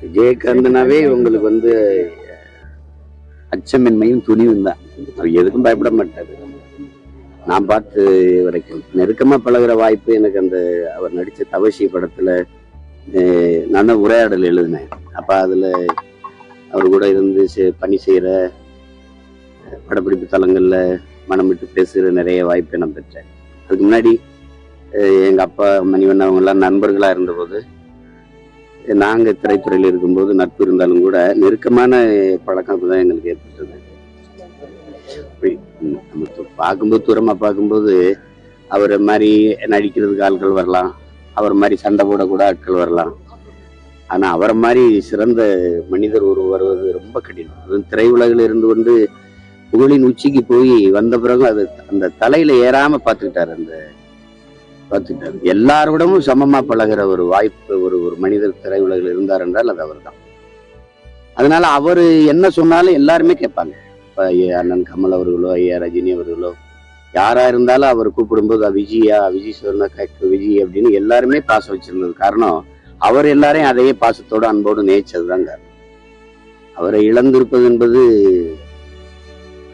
விஜயகாந்தனாவே உங்களுக்கு அச்சமின்மையும் துணிவும் தான். அவர் எதுக்கும் பயப்பட மாட்டாரு. நான் பார்த்து வரைக்கும் நெருக்கமா பழகுற வாய்ப்பு எனக்கு அவர் நடிச்ச தவசி படத்துல நான் உரையாடல் எழுதினேன். அப்ப அதுல அவர் கூட இருந்து பணி செய்யற படப்பிடிப்பு தலங்கள்ல மனம் விட்டு பேசுகிற நிறைய வாய்ப்பை நான் பெற்றேன். அதுக்கு முன்னாடி எங்க அப்பா மணிவண்ணன் அவங்க எல்லாம் நண்பர்களா இருந்தபோது, நாங்க திரைத்துறையில் இருக்கும்போது நட்பு இருந்தாலும் கூட நெருக்கமான பழக்கம் தான் எங்களுக்கு ஏற்பட்டது. நம்ம பார்க்கும்போது தூரமா பார்க்கும்போது அவரை மாதிரி நடிக்கிறதுக்கு ஆட்கள் வரலாம், அவர் மாதிரி சண்டை போட கூட ஆட்கள் வரலாம். ஆனா அவரை மாதிரி சிறந்த மனிதர் வருவது ரொம்ப கடினம். திரையுலகில் இருந்து கொண்டு புகழின் உச்சிக்கு போய் வந்த பிறகு அது அந்த தலையில ஏறாம பார்த்துக்கிட்டாரு. எல்லாரோடமும் சமமா பழகிற ஒரு வாய்ப்பு ஒரு மனிதர் திரையுலகில் இருந்தார் என்றால் அது அவர் தான். அதனால அவரு என்ன சொன்னாலும் எல்லாருமே கேட்பாங்க. இப்ப அண்ணன் கமல் அவர்களோ, ஐயா ரஜினி அவர்களோ, யாரா இருந்தாலும் அவர் கூப்பிடும்போது விஜய் சொன்ன விஜய் அப்படின்னு எல்லாருமே பாசம் வச்சிருந்தது காரணம் அவர் எல்லாரையும் அதையே பாசத்தோடு அன்போடு நேச்சதுதான் காரணம். அவரை இழந்திருப்பது என்பது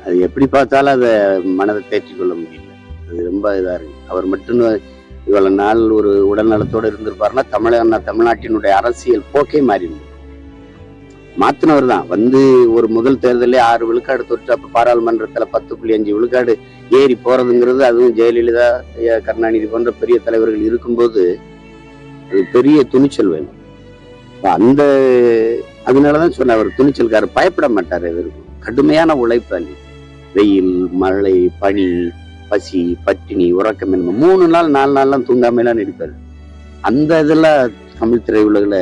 அது எப்படி பார்த்தாலும் அதை மனதை தேற்றிக் கொள்ள முடியல. அது ரொம்ப இதா இருக்கு. அவர் மட்டும் இவ்வளவு நாள் ஒரு உடல் நலத்தோடு இருந்திருப்பாருன்னா தமிழ்நாட்டினுடைய அரசியல் போக்கே மாறி மாத்தினவர் தான். ஒரு முதல் தேர்தலே 6 விழுக்காடு தொற்று, அப்ப பாராளுமன்றத்துல 10.5 விழுக்காடு ஏறி போறதுங்கிறது, அதுவும் ஜெயலலிதா, கருணாநிதி போன்ற பெரிய தலைவர்கள் இருக்கும்போது அது பெரிய துணிச்சல் வேணும். அதனாலதான் சொன்ன அவர் துணிச்சல்காரர், பயப்பட மாட்டார். எதற்கும் கடுமையான உழைப்பாளி. வெயில், மழை, பனி, பசி, பட்டினி, உறக்கம் என்ன 3 நாள் 4 நாள்லாம் தூங்காமலாம் நடிப்பாரு. அந்த இதெல்லாம் தமிழ் திரையுலகில்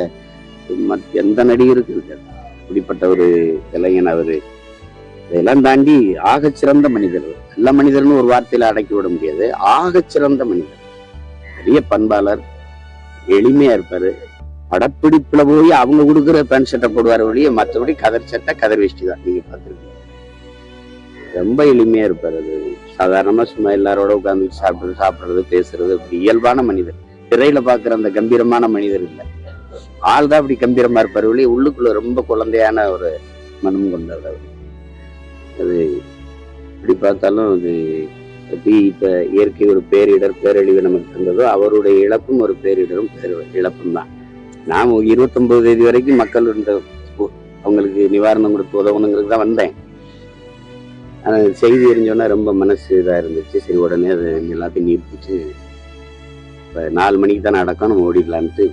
எந்த நடிகருக்கு இருக்காது. இப்படிப்பட்ட ஒரு இளைஞன் அவரு. இதெல்லாம் தாண்டி ஆகச்சிறந்த மனிதர். நல்ல மனிதர்னு ஒரு வார்த்தையில அடக்கி விட முடியாது. ஆகச்சிறந்த மனிதர், பெரிய பண்பாளர், எளிமையா இருப்பாரு. படப்பிடிப்புல போய் அவங்க கொடுக்குற பேண்ட் சட்டை போடுவார் வழியே, மற்றபடி கதர் சட்டை கதர் வேஷ்டி தான். நீங்க பார்த்துருக்கீங்க. ரொம்ப எளிமையா இருப்பாரு. அது சாதாரணமா சும்மா எல்லாரோட உட்காந்து சாப்பிடுறது பேசுறது, அப்படி இயல்பான மனிதர். திரையில பாக்குற அந்த கம்பீரமான மனிதர் இல்லை. ஆள் தான் அப்படி கம்பீரமா இருப்பாரு வழியே, உள்ளுக்குள்ள ரொம்ப குழந்தையான ஒரு மனம் கொண்டவர். அது எப்படி பார்த்தாலும் அது எப்படி இப்ப இயற்கை ஒரு பேரழிவு நமக்கு தந்ததோ, அவருடைய இழப்பும் ஒரு பேரிடரும் இழப்பும் தான். நான் 29 தேதி வரைக்கும் மக்கள் அவங்களுக்கு நிவாரணம் கொடுத்து உதவணுங்கிறது தான் வந்தேன். செய்தி எரிஞ்சோன்னா ரொம்ப மனசு இதா இருந்துச்சு. சரி, உடனே அது எல்லாத்தையும் நிறுத்திட்டு 4 மணிக்கு தானே அடக்கம், நம்ம ஓடிடலான்ட்டு